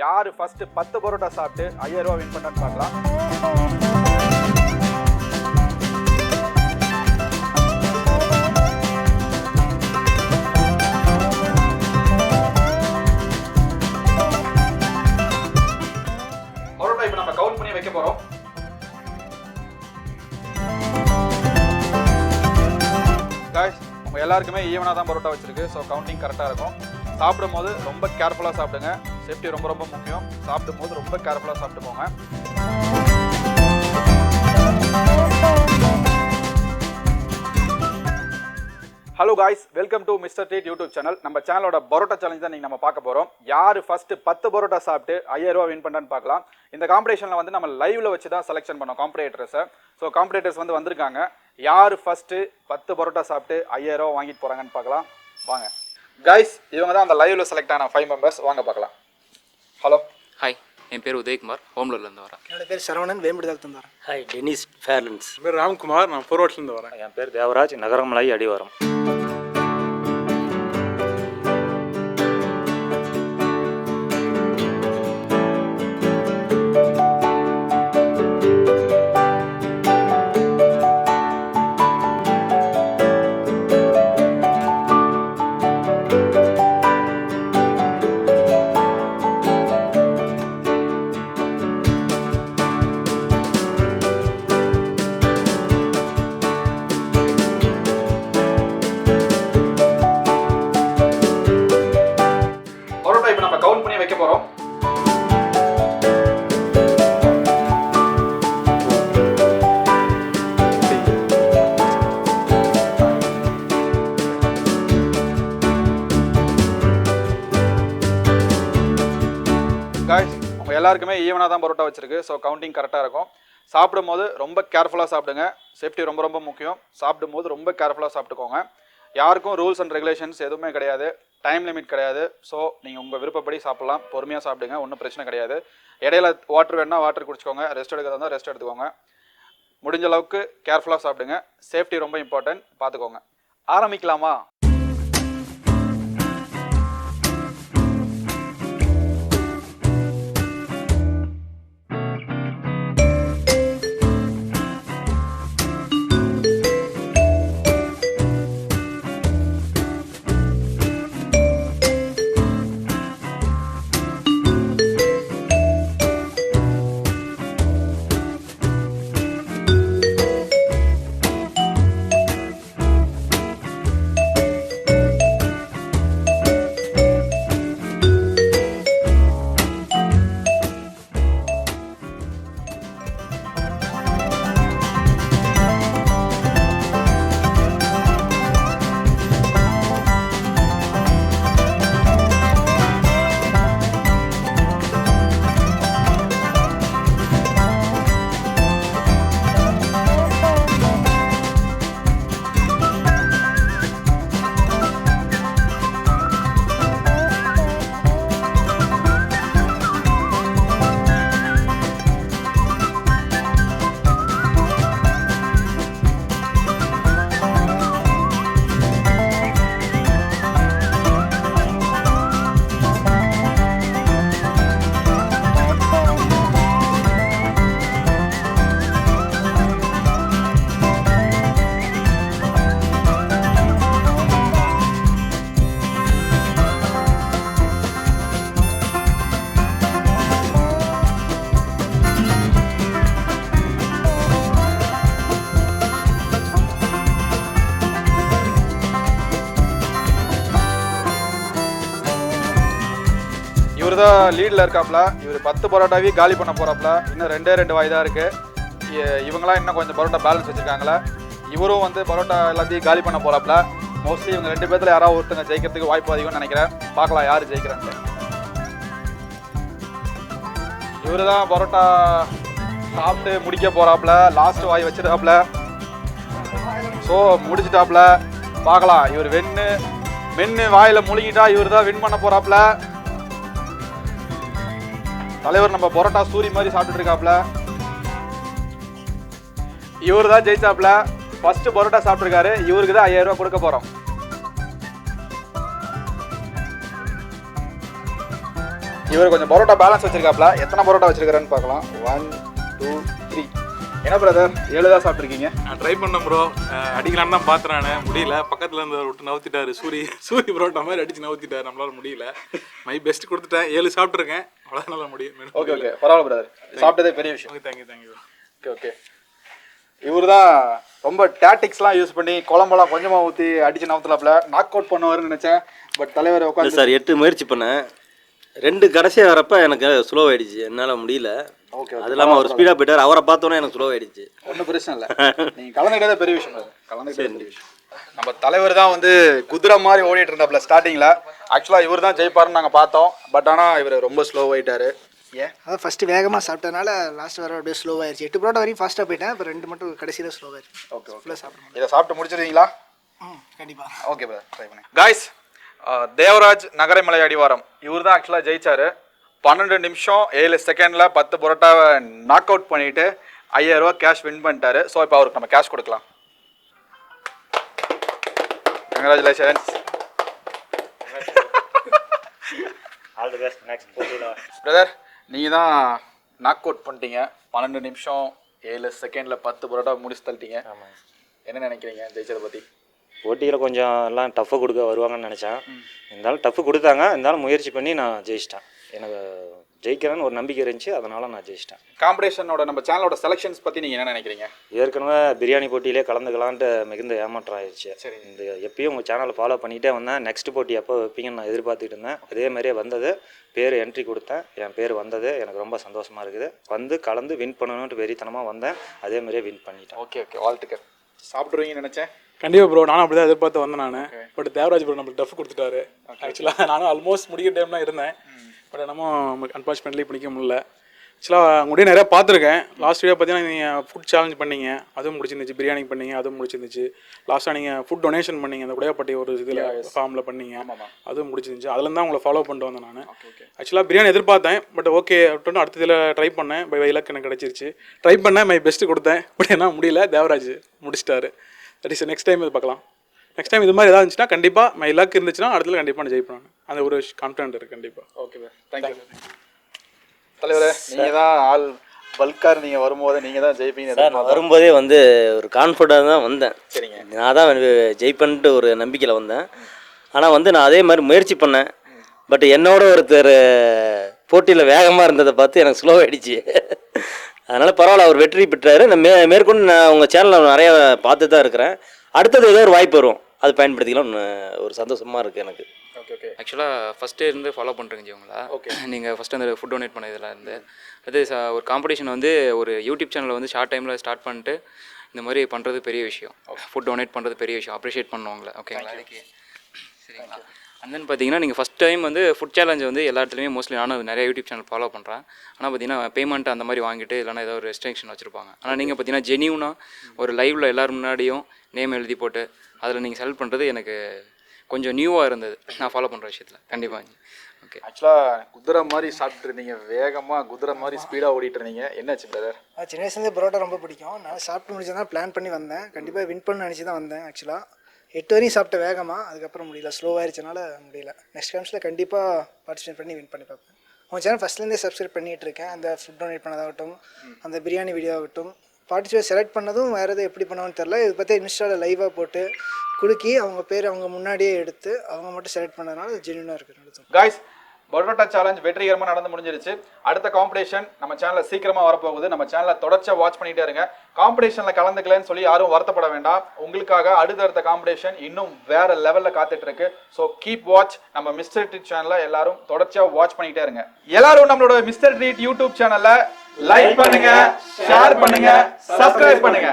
யார் ஃபர்ஸ்ட் 10 பரோட்டா சாப்பிட்டு 5000 ரூபாய் வின் பண்ணான்னு பார்க்கலாம். பரோட்டா இப்போ நம்ம கவுண்ட் பண்ணி வைக்க போறோம். गाइस உங்க எல்லாருக்குமே ஈவனா தான் பரோட்டா வச்சிருக்கு. ஸோ கவுண்டிங் கரெக்டாக இருக்கும். சாப்பிடும் போது ரொம்ப கேர்ஃபுல்லாக சாப்பிடுங்க. சேஃப்டி ரொம்ப ரொம்ப முக்கியம். சாப்பிடும் போது ரொம்ப கேர்ஃபுல்லாக சாப்பிட்டு போங்க. Hello guys, welcome to mister treat YouTube channel. நம்ம சேனலோட பரோட்டா சேலஞ்ச் தான் நீங்கள் நம்ம பார்க்க போகிறோம். யார் ஃபர்ஸ்ட் 10 பரோட்டா சாப்பிட்டு 5000 ரூபாய் வின் பண்ணான்னு பார்க்கலாம். இந்த காம்படிஷனில் வந்து நம்ம லைவ்ல வச்சு தான் செலெக்ஷன் பண்ணோம் காம்படிட்டர்ஸை. ஸோ காம்படிட்டர்ஸ் வந்து வந்திருக்காங்க. யார் ஃபர்ஸ்ட் 10 பரோட்டா சாப்பிட்டு 5000 ரூபாய் வாங்கிட்டு போகிறாங்கன்னு பார்க்கலாம். வாங்க காய்ஸ், இவங்க தான் அந்த லைவ்ல செலக்ட் ஆன 5 மெம்பர்ஸ். வாங்க பார்க்கலாம். ஹலோ, ஹாய், என் பேர் உதயகுமார், ஹோம்லூர்லேருந்து வரேன். என்னோட பேர் சரவணன், வேம்புடுதாலத்துலேருந்து வரேன். Hi, Denis Fairlands. என் பேர் ராம்குமார், நான் பரோட்லேருந்து வரேன். என் பேர் தேவராஜ், நகரமலாயி அடிவாரம். கவுண்ட் பண்ணி வைக்க போறோம். गाइस உங்க எல்லாருக்குமே ஈவனா தான் பரோட்டா வச்சிருக்கு. ஸோ கவுண்டிங் கரெக்டாக இருக்கும். சாப்பிடும் போது ரொம்ப கேர்ஃபுல்லாக சாப்பிடுங்க. சேஃப்டி ரொம்ப ரொம்ப முக்கியம். சாப்பிடும் போது ரொம்ப கேர்ஃபுல்லாக சாப்பிட்டுக்கோங்க. யாருக்கும் ரூல்ஸ் அண்ட் ரெகுலேஷன்ஸ் எதுவுமே கிடையாது. டைம் லிமிட் கிடையாது. ஸோ நீங்கள் உங்கள் விருப்பப்படி சாப்பிட்லாம். பொறுமையாக சாப்பிடுங்க, ஒன்றும் பிரச்சனை கிடையாது. இடையில வாட்டர் வேணால் வாட்டர் குடிச்சிக்கோங்க. ரெஸ்ட் எடுக்கிறதா இருந்தால் ரெஸ்ட் எடுத்துக்கோங்க. முடிஞ்ச அளவுக்கு கேர்ஃபுல்லாக சாப்பிடுங்க. சேஃப்டி ரொம்ப இம்பார்ட்டன்ட், பார்த்துக்கோங்க. ஆரம்பிக்கலாமா? இவர் தான் லீடில் இருக்காப்புல. இவர் 10 பரோட்டாவே காலி பண்ண போகிறாப்புல. இன்னும் 2 வாய் தான் இருக்குது. இவங்களாம் இன்னும் கொஞ்சம் பரோட்டா பேலன்ஸ் வச்சுருக்காங்களே. இவரும் வந்து பரோட்டா எல்லாத்தையும் காலி பண்ண போகிறாப்புல. மோஸ்ட்லி இவங்க 2 பேர்த்தில் யாராவது ஒருத்தங்க ஜெயிக்கிறதுக்கு வாய்ப்பு அதிகம்னு நினைக்கிறேன். பார்க்கலாம் யார் ஜெயிக்கிறாங்க. இவர் தான் பரோட்டா சாப்பிட்டு முடிக்க போகிறாப்புல. லாஸ்ட் வாய் வச்சிருக்காப்புல. ஸோ முடிச்சிட்டாப்புல. பார்க்கலாம். இவர் மென்று வாயில் முழுங்கிட்டா இவர் தான் வின் பண்ண போகிறாப்புல. தலைவர் நம்ம பரோட்டா சூரி மாதிரி சாப்பிட்டு இருக்காப்ல. இவர் தான் ஜெயிச்சாப்ல. ஃபர்ஸ்ட் பரோட்டா சாப்பிட்டுருக்காரு. இவருக்கு தான் 5000 ரூபாய் கொடுக்க போறோம். இவர் கொஞ்சம் பரோட்டா பேலன்ஸ் வச்சிருக்காப்ல. எத்தனை பரோட்டா வச்சிருக்காருன்னு பார்க்கலாம். 1 2 3. என்ன பிரதர் 7 தான் சாப்பிட்ருக்கீங்க? நான் ட்ரை பண்ணேன் ப்ரோ, அடிக்கலான்னு தான் பார்த்தேன். நான் முடியல. பக்கத்தில் இருந்து விட்டு நவுத்திட்டாரு. சூரி பரோட்டா மாதிரி அடிச்சு நவுத்திட்டாரு. நம்மளால முடியல. மை பெஸ்ட் கொடுத்துட்டேன். 7 சாப்பிட்ருக்கேன். அவ்வளோ நல்லா முடியும். ஓகே பரவாயில்ல பிரதர், சாப்பிட்டதே பெரிய விஷயம். தேங்க்யூ. ஓகே இவர் தான் ரொம்ப டாக்டிக்ஸ்லாம் யூஸ் பண்ணி குழம்பெல்லாம் கொஞ்சமாக ஊற்றி அடிச்சு நவுத்தலாப்ல. நாக் அவுட் பண்ணுவாருன்னு நினச்சேன். பட் தலைவர் உட்காந்து சார் 8 முயற்சி பண்ணேன். 2 கடைசியாக வரப்ப எனக்கு ஸ்லோ ஆகிடுச்சு, என்னால் முடியல. ஓகே அது இல்லாமல் அவர் ஸ்பீடாக போயிட்டார். அவரை பார்த்தோன்னே எனக்கு ஸ்லோ ஆகிடுச்சு. ஒன்றும் பிரச்சனை இல்லை, நீங்கள் கலந்துக்கிட்டே பெரிய விஷயம். கலந்துக்கிட்டே பெரிய விஷயம். நம்ம தலைவர் தான் வந்து குதிரை மாதிரி ஓடிட்டு இருந்தாப்ல ஸ்டார்டிங்கில். ஆக்சுவலாக இவர் தான் ஜெயிப்பாருன்னு நாங்கள் பார்த்தோம். பட் ஆனால் இவர் ரொம்ப ஸ்லோ ஆகிட்டாரு. ஏன்? அதான் ஃபஸ்ட்டு வேகமாக சாப்பிட்டதுனால லாஸ்ட் வர அப்படியே ஸ்லோ ஆயிடுச்சு. 8 பரோட்டா வரைக்கும் ஃபாஸ்ட்டாக போயிட்டேன். இப்போ 2 மட்டும் கடைசியில் ஸ்லோ ஆயிடுச்சு. ஓகே ஃபுல்லாக சாப்பிடணும். இதை சாப்பிட்டு முடிச்சிருவீங்களா? கண்டிப்பாக. ஓகே பிரதர், ட்ரை பண்ணி. காய்ஸ், தேவராஜ் நகரமலை அடிவாரம் இவர் தான் ஆக்சுவலாக ஜெயிச்சாரு. 12 நிமிஷம் 7 செகண்டில் 10 பரோட்டாவை நாக் அவுட் பண்ணிவிட்டு 5000 ரூபா கேஷ் வின் பண்ணிட்டாரு. ஸோ இப்போ அவருக்கு நம்ம கேஷ் கொடுக்கலாம். Congratulations all the best. Next போட்டியில் பிரதர், நீங்கள் தான் நாக் அவுட் பண்ணிட்டீங்க. 12 நிமிஷம் 7 செகண்டில் 10 பரோட்டா முடிச்சு தள்ளிட்டீங்க. ஆமாம். என்ன நினைக்கிறீங்க ஜெயிச்சதை பற்றி? போட்டியில் கொஞ்சம் எல்லாம் டஃப்பாக கொடுக்க வருவாங்கன்னு நினச்சேன். இருந்தாலும் டஃப்பு கொடுத்தாங்க. இருந்தாலும் முயற்சி பண்ணி நான் ஜெயிச்சிட்டேன். எனக்கு ஜெயிக்கிறேன்னு ஒரு நம்பிக்கை இருந்துச்சு, அதனால் நான் ஜெயிச்சிட்டேன். காம்படிஷனோட நம்ம சேனலோட செலெக்ஷன்ஸ் பற்றி நீங்கள் என்ன நினைக்கிறீங்க? ஏற்கனவே பிரியாணி போட்டியிலே கலந்துக்கலான்ட்டு மிகுந்த ஏமாற்றம் ஆயிடுச்சு. சரி. இந்த எப்பயும் உங்கள் சேனலை ஃபாலோ பண்ணிகிட்டே வந்தேன். நெக்ஸ்ட் போட்டி எப்போ வைப்பீங்கன்னு நான் எதிர்பார்த்துட்டு இருந்தேன். அதே மாதிரியே வந்தது. பேர் என்ட்ரி கொடுத்தேன். என் பேர் வந்தது. எனக்கு ரொம்ப சந்தோஷமாக இருக்குது. வந்து கலந்து வின் பண்ணணுன்ட்டு வெறித்தனமாக வந்தேன். அதே மாதிரியே வின் பண்ணிட்டேன். ஓகே வாழ்த்துக்கள். சாப்பிட்ருவீங்கன்னு நினச்சேன். கண்டிப்பாக ப்ரோ, நானும் அப்படி தான் எதிர்பார்த்து வந்தேன் நான். பட் தேவராஜ் ப்ரோ நம்மளுக்கு டஃப் கொடுத்துட்டாரு. ஆக்சுவலாக நானும் ஆல்மோஸ்ட் முடிக்கிற டைம்லாம் இருந்தேன். பட் நம்ம அன்ஃபார்ச்சுனேட்லி பிடிக்க முடியல. ஆக்சுவலாக உங்கள்கிட்ட நிறையா பார்த்துருக்கேன். லாஸ்ட் வீடியோ பார்த்தீங்கன்னா நீங்கள் ஃபுட் சேலஞ்ச் பண்ணீங்க, அதுவும் முடிச்சிருந்துச்சு. பிரியாணி பண்ணீங்க, அதுவும் முடிச்சிருந்துச்சு. லாஸ்ட்டாக நீங்கள் ஃபுட் டொனேஷன் பண்ணீங்க, அந்த குடையாப்பட்டி ஒரு இதில் ஃபார்மில் பண்ணீங்க, அதுவும் முடிச்சிருந்துச்சு. அதில் தான் உங்களை ஃபாலோ பண்ணிட்டு வந்தேன் நான். ஆக்சுவலாக பிரியாணி எதிர்பார்த்தேன். பட் ஓகே அப்படின்னு அடுத்த இதில் ட்ரை பண்ணேன். பை இலக்கு எனக்கு கிடச்சிருச்சு. ட்ரை பண்ணேன், மை பெஸ்ட்டு கொடுத்தேன். பட் என்ன முடியல. தேவராஜ் முடிச்சிட்டாரு. தட் இஸ் நெக்ஸ்ட் டைம் இது பார்க்கலாம். நெக்ஸ்ட் டைம் இது மாதிரி ஏதாவது இருந்துச்சுன்னா கண்டிப்பாக மை லக் இருந்துச்சுன்னா அடுத்த கண்டிப்பாக நான் ஜெயிப்பேன். அந்த ஒரு கான்ஃபிடென்ட் இருக்குது கண்டிப்பாக. ஓகே தேங்க்யூ தலைவரே. நீங்கள் தான் ஆள் பல்கார். நீங்கள் வரும்போது நீங்கள் தான் ஜெயிப்பீங்க. சார் நான் வரும்போதே வந்து ஒரு கான்ஃபிடண்டாக தான் வந்தேன். சரிங்க. நான் தான் ஜெயிப்பன்ட்டு ஒரு நம்பிக்கையில் வந்தேன். ஆனால் வந்து நான் அதே மாதிரி முயற்சி பண்ணேன். பட் என்னோட ஒருத்தர் போட்டியில் வேகமாக இருந்ததை பார்த்து எனக்கு ஸ்லோ ஆகிடுச்சு. அதனால் பரவாயில்ல, அவர் வெற்றி பெற்றார். நான் மேற்கொண்டு நான் உங்கள் சேனலில் நிறையா பார்த்து தான் இருக்கிறேன். அடுத்தது ஏதோ ஒரு வாய்ப்பு வரும், அது பயன்படுத்திக்கலாம்னு ஒரு சந்தோஷமாக இருக்குது எனக்கு. ஓகே ஆக்சுவலாக ஃபஸ்ட்டே இருந்து ஃபாலோ பண்ணுறீங்க இவங்களா. ஓகே, நீங்கள் ஃபஸ்ட்டு அந்த ஃபுட் டொனேட் பண்ண இதில் இருந்து அது ஒரு காம்படிஷன் வந்து ஒரு யூடியூப் சேனலில் வந்து ஷார்ட் டைமில் ஸ்டார்ட் பண்ணிட்டு இந்த மாதிரி பண்ணுறது பெரிய விஷயம். ஃபுட் டொனேட் பண்ணுறது பெரிய விஷயம். அப்ரிஷியேட் பண்ணுவாங்களே. ஓகேங்களா? சரிங்களா? அண்ட் தென் பார்த்தீங்கன்னா நீங்கள் ஃபஸ்ட் டைம் வந்து ஃபுட் சேலஞ்ச் வந்து எல்லா இடத்துலையுமே மோஸ்ட்லி நானும் நிறைய யூடியூப் சேனல் ஃபாலோ பண்ணுறேன். ஆனால் பார்த்தீங்கன்னா பேமெண்ட் அந்த மாதிரி வாங்கிட்டு இல்லைனா ஏதோ ஒரு ரெஸ்ட்ரிக்ஷன் வச்சுருப்பாங்க. ஆனால் நீங்கள் பார்த்தீங்கன்னா ஜெனியூனாக ஒரு லைவில் எல்லோரும் முன்னாடியும் நேம் எழுதி போட்டு அதில் நீங்கள் செலக்ட் பண்ணுறது எனக்கு கொஞ்சம் நியூவாக இருந்தது நான் ஃபாலோ பண்ணுற விஷயத்தில். கண்டிப்பாக. ஓகே. ஆக்சுவலாக குதிரை மாதிரி சாப்பிட்டு இருந்தீங்க, வேகமாக குதிரை மாதிரி ஸ்பீடாக ஓடிட்டு இருந்தீங்க. என்னாச்சு பிரதர்? சின்ன வயசுலேருந்து பரோட்டா ரொம்ப பிடிக்கும். நான் சாப்பிட்டு முடிச்சதான் பிளான் பண்ணி வந்தேன். கண்டிப்பாக வின் பண்ண நினச்சி தான் வந்தேன். ஆக்சுவலாக 8 வரையும் சாப்பிட்ட வேகமாக, அதுக்கப்புறம் முடியல, ஸ்லோவாகிடுச்சனால முடியல. நெக்ஸ்ட் டைம்ஸில் கண்டிப்பாக பார்ட்டிசிபேட் பண்ணி வின் பண்ணி பார்ப்பேன். உங்கள் சேனல் ஃபஸ்ட்லேருந்தே சப்ஸ்கிரைப் பண்ணிகிட்டு இருக்கேன். அந்த ஃபுட் டொனேட் பண்ணதாகட்டும், அந்த பிரியாணி வீடியோ ஆகட்டும், பார்ட்டிசிபேட் செலக்ட் பண்ணதும் வேறு எதுவும் எப்படி பண்ணுவோன்னு தெரில. இது பற்றி இன்ஸ்டாவில் லைவாக போட்டு குலுக்கி அவங்க பேர் அவங்க முன்னாடியே எடுத்து அவங்க மட்டும் செலக்ட் பண்ணதுனால ஜென்யூனாக இருக்குது. காய்ஸ், பரோட்டா சேலஞ்ச் வெற்றிகரமாக நடந்து முடிஞ்சிருச்சு. அடுத்த காம்படிஷன் நம்ம சேனலில் சீக்கிரமாக வரப்போகுது. நம்ம சேனலை தொடர்ச்சியாக வாட்ச் பண்ணிகிட்டே இருங்க. காம்படிஷனில் கலந்துக்கலன்னு சொல்லி யாரும் வருத்தப்பட வேண்டாம். உங்களுக்காக அடுத்தடுத்த காம்படிஷன் இன்னும் வேற லெவலில் காத்துட்டு இருக்கு. So keep watch. நம்ம மிஸ்டர் ட்ரீட் சேனலை எல்லாரும் தொடர்ச்சியாக வாட்ச் பண்ணிகிட்டே இருங்க. எல்லாரும் நம்மளோட மிஸ்டர் ட்ரீட் யூடியூப் சேனலை லைக் பண்ணுங்க, ஷேர் பண்ணுங்க, சப்ஸ்கிரைப் பண்ணுங்க.